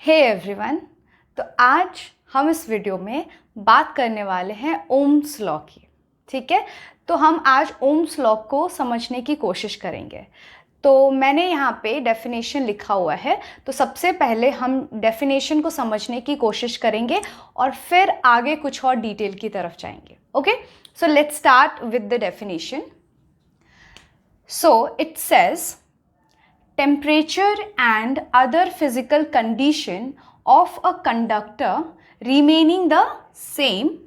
Hey everyone. तो आज हम इस वीडियो में बात करने वाले हैं ओम्स लॉ की। ठीक है, तो हम आज ओम्स लॉ को समझने की कोशिश करेंगे। तो मैंने यहाँ पे डेफिनेशन लिखा हुआ है, तो सबसे पहले हम डेफिनेशन को समझने की कोशिश करेंगे और फिर आगे कुछ और डिटेल की तरफ जाएंगे। Okay, so let's start with the definition. So it says temperature and other physical condition of a conductor remaining the same,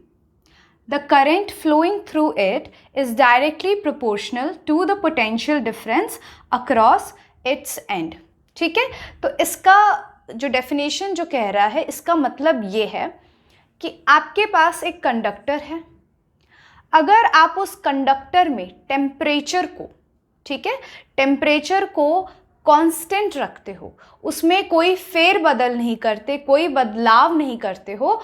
the current flowing through it is directly proportional to the potential difference across its end। ठीक है, तो इसका जो definition जो कह रहा है, इसका मतलब ये है कि आपके पास एक कंडक्टर है। अगर आप उस कंडक्टर में टेम्परेचर को, ठीक है, टेम्परेचर को कांस्टेंट रखते हो, उसमें कोई फेर बदल नहीं करते, कोई बदलाव नहीं करते हो,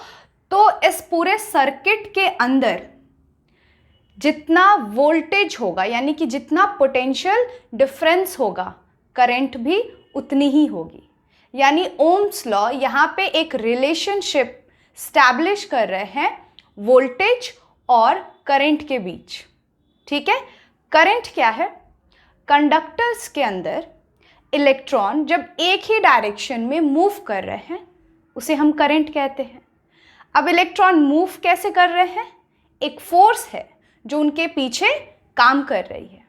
तो इस पूरे सर्किट के अंदर जितना वोल्टेज होगा, यानी कि जितना पोटेंशियल डिफरेंस होगा, करंट भी उतनी ही होगी। यानी ओम्स लॉ यहाँ पे एक रिलेशनशिप स्टैब्लिश कर रहे हैं वोल्टेज और करंट के बीच। ठीक है, करंट क्या है? कंडक्टर्स के अंदर इलेक्ट्रॉन जब एक ही डायरेक्शन में मूव कर रहे हैं, उसे हम करंट कहते हैं। अब इलेक्ट्रॉन मूव कैसे कर रहे हैं? एक फोर्स है जो उनके पीछे काम कर रही है,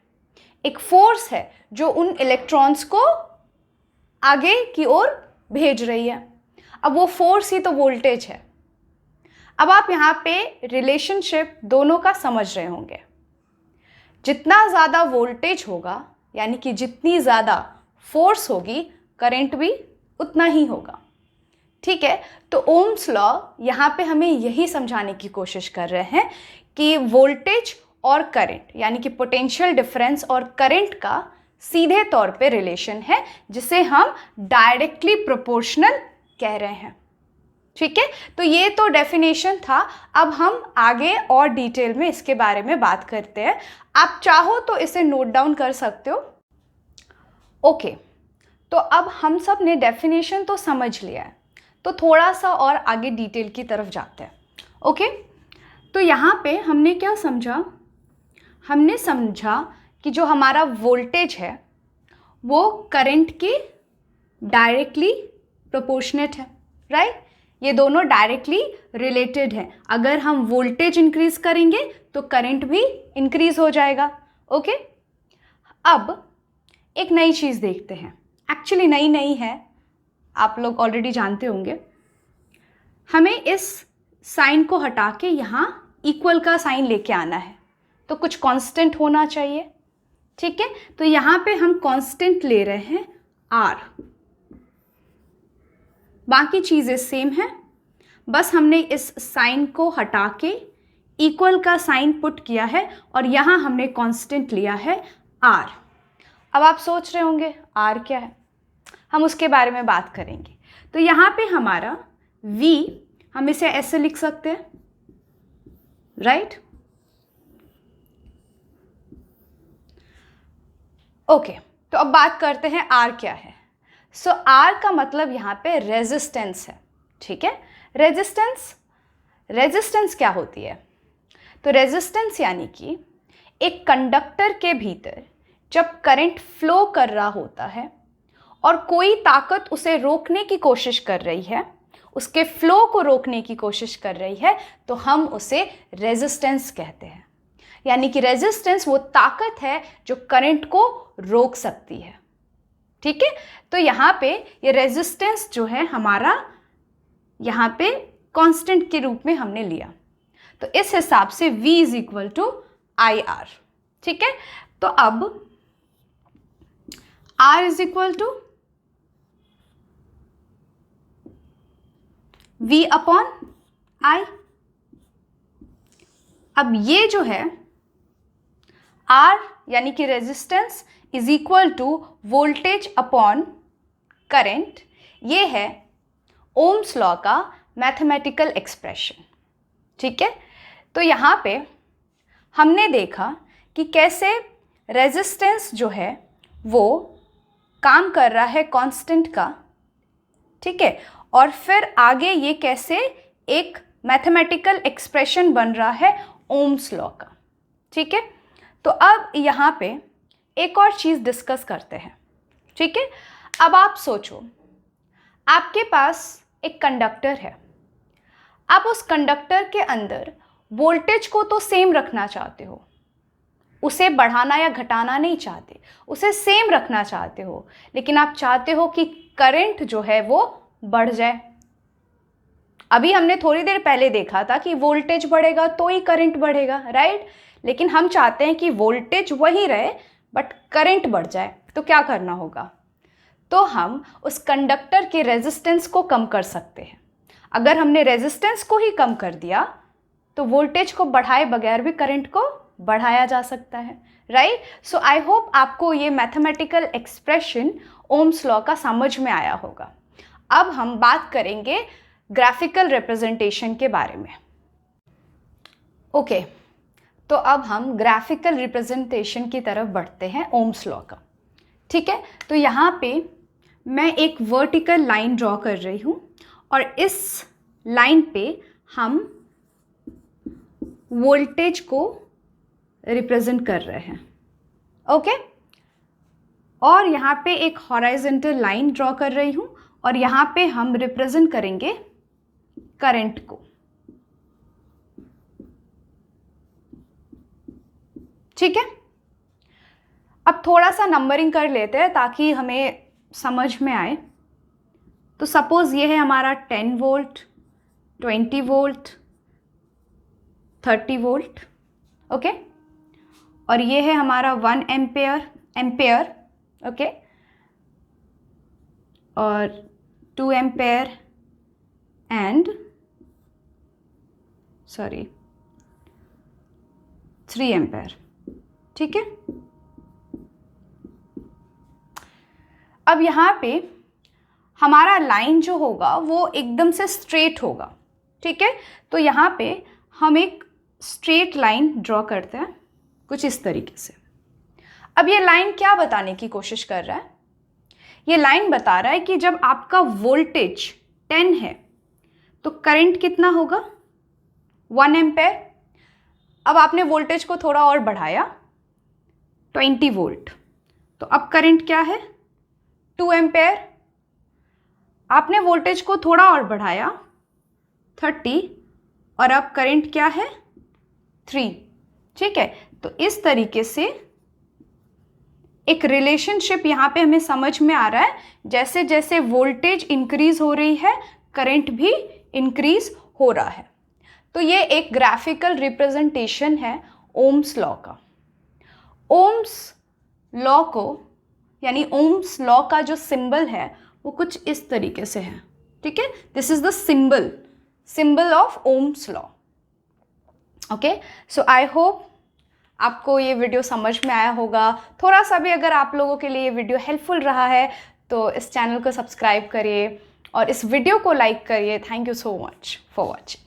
एक फोर्स है जो उन इलेक्ट्रॉन्स को आगे की ओर भेज रही है। अब वो फोर्स ही तो वोल्टेज है। अब आप यहाँ पे रिलेशनशिप दोनों का समझ रहे होंगे। जितना ज़्यादा वोल्टेज होगा, यानी कि जितनी ज़्यादा फोर्स होगी, करंट भी उतना ही होगा। ठीक है, तो ओम्स लॉ यहाँ पे हमें यही समझाने की कोशिश कर रहे हैं कि वोल्टेज और करंट, यानी कि पोटेंशियल डिफरेंस और करंट का सीधे तौर पे रिलेशन है, जिसे हम डायरेक्टली प्रोपोर्शनल कह रहे हैं। ठीक है, तो ये तो डेफिनेशन था। अब हम आगे और डिटेल में इसके बारे में बात करते हैं। आप चाहो तो इसे नोट डाउन कर सकते हो। ओके, तो अब हम सब ने डेफिनेशन तो समझ लिया है, तो थोड़ा सा और आगे डिटेल की तरफ जाते हैं। ओके, तो यहाँ पे हमने क्या समझा? हमने समझा कि जो हमारा वोल्टेज है वो करंट की डायरेक्टली प्रोपोर्शनेट है, राइट? ये दोनों डायरेक्टली रिलेटेड हैं। अगर हम वोल्टेज इंक्रीज करेंगे तो करंट भी इंक्रीज हो जाएगा। ओके, अब एक नई चीज़ देखते हैं। एक्चुअली नई नहीं है, आप लोग ऑलरेडी जानते होंगे। हमें इस साइन को हटा के यहाँ इक्वल का साइन लेके आना है, तो कुछ कांस्टेंट होना चाहिए। ठीक है, तो यहाँ पे हम कांस्टेंट ले रहे हैं R। बाकी चीज़ें सेम हैं, बस हमने इस साइन को हटा के इक्वल का साइन पुट किया है और यहाँ हमने कांस्टेंट लिया है R। अब आप सोच रहे होंगे R क्या है? हम उसके बारे में बात करेंगे। तो यहाँ पे हमारा V, हम इसे ऐसे लिख सकते हैं, राइट? ओके, तो अब बात करते हैं R क्या है। सो R का मतलब यहाँ पे रेजिस्टेंस है। ठीक है, रेजिस्टेंस क्या होती है? तो रेजिस्टेंस यानी कि एक कंडक्टर के भीतर जब करंट फ्लो कर रहा होता है और कोई ताकत उसे रोकने की कोशिश कर रही है, उसके फ्लो को रोकने की कोशिश कर रही है, तो हम उसे रेजिस्टेंस कहते हैं। यानी कि रेजिस्टेंस वो ताकत है जो करंट को रोक सकती है। ठीक है, तो यहाँ पे ये रेजिस्टेंस जो है हमारा यहाँ पे कांस्टेंट के रूप में हमने लिया। तो इस हिसाब से V is equal to IR। ठीक है, तो अब R is equal to V upon I। अब ये जो है R यानी कि resistance is equal to voltage upon current, ये है ओम्स लॉ का मैथमेटिकल एक्सप्रेशन। ठीक है, तो यहाँ पे हमने देखा कि कैसे रेजिस्टेंस जो है वो काम कर रहा है कांस्टेंट का। ठीक है, और फिर आगे ये कैसे एक मैथमेटिकल एक्सप्रेशन बन रहा है ओम्स लॉ का। ठीक है, तो अब यहाँ पे एक और चीज़ डिस्कस करते हैं। ठीक है, अब आप सोचो, आपके पास एक कंडक्टर है, आप उस कंडक्टर के अंदर वोल्टेज को तो सेम रखना चाहते हो, उसे बढ़ाना या घटाना नहीं चाहते, उसे सेम रखना चाहते हो, लेकिन आप चाहते हो कि करंट जो है वो बढ़ जाए। अभी हमने थोड़ी देर पहले देखा था कि वोल्टेज बढ़ेगा तो ही करंट बढ़ेगा, राइट? लेकिन हम चाहते हैं कि वोल्टेज वही रहे बट करंट बढ़ जाए। तो क्या करना होगा? तो हम उस कंडक्टर के रेजिस्टेंस को कम कर सकते हैं। अगर हमने रेजिस्टेंस को ही कम कर दिया तो वोल्टेज को बढ़ाए बगैर भी करंट को बढ़ाया जा सकता है, राइट? सो आई होप आपको ये मैथमेटिकल एक्सप्रेशन ओम्स लॉ का समझ में आया होगा। अब हम बात करेंगे ग्राफिकल रिप्रेजेंटेशन के बारे में। ओके, तो अब हम ग्राफिकल रिप्रेजेंटेशन की तरफ बढ़ते हैं ओम्स लॉ का। ठीक है, तो यहाँ पे मैं एक वर्टिकल लाइन ड्रॉ कर रही हूँ और इस लाइन पे हम वोल्टेज को रिप्रेजेंट कर रहे हैं। ओके, और यहाँ पे एक हॉराइजॉन्टल लाइन ड्रॉ कर रही हूँ और यहाँ पे हम रिप्रेजेंट करेंगे करंट को। ठीक है, अब थोड़ा सा नंबरिंग कर लेते हैं ताकि हमें समझ में आए। तो सपोज ये है हमारा 10 वोल्ट, 20 वोल्ट, 30 वोल्ट। ओके, और ये है हमारा 1 एम्पेयर। ओके, और 2 एम्पेयर एंड 3 एम्पेयर। ठीक है, अब यहाँ पे हमारा लाइन जो होगा वो एकदम से स्ट्रेट होगा। ठीक है, तो यहाँ पे हम एक स्ट्रेट लाइन ड्रॉ करते हैं कुछ इस तरीके से। अब ये लाइन क्या बताने की कोशिश कर रहा है? ये लाइन बता रहा है कि जब आपका वोल्टेज 10 है तो करंट कितना होगा? 1 एम्पेयर। अब आपने वोल्टेज को थोड़ा और बढ़ाया 20 वोल्ट, तो अब करंट क्या है? 2 एम्पेयर। आपने वोल्टेज को थोड़ा और बढ़ाया 30 और अब करंट क्या है? 3। ठीक है, तो इस तरीके से एक रिलेशनशिप यहाँ पे हमें समझ में आ रहा है। जैसे जैसे वोल्टेज इंक्रीज हो रही है करंट भी इंक्रीज हो रहा है। तो ये एक ग्राफिकल रिप्रेजेंटेशन है ओम्स लॉ का। ओम्स लॉ को यानी ओम्स लॉ का जो सिंबल है वो कुछ इस तरीके से है। ठीक है, this is the symbol of Ohm's law. Okay, so I hope आपको ये वीडियो समझ में आया होगा। थोड़ा सा भी अगर आप लोगों के लिए ये वीडियो हेल्पफुल रहा है तो इस चैनल को सब्सक्राइब करिए और इस वीडियो को लाइक करिए। Thank you so much for watching.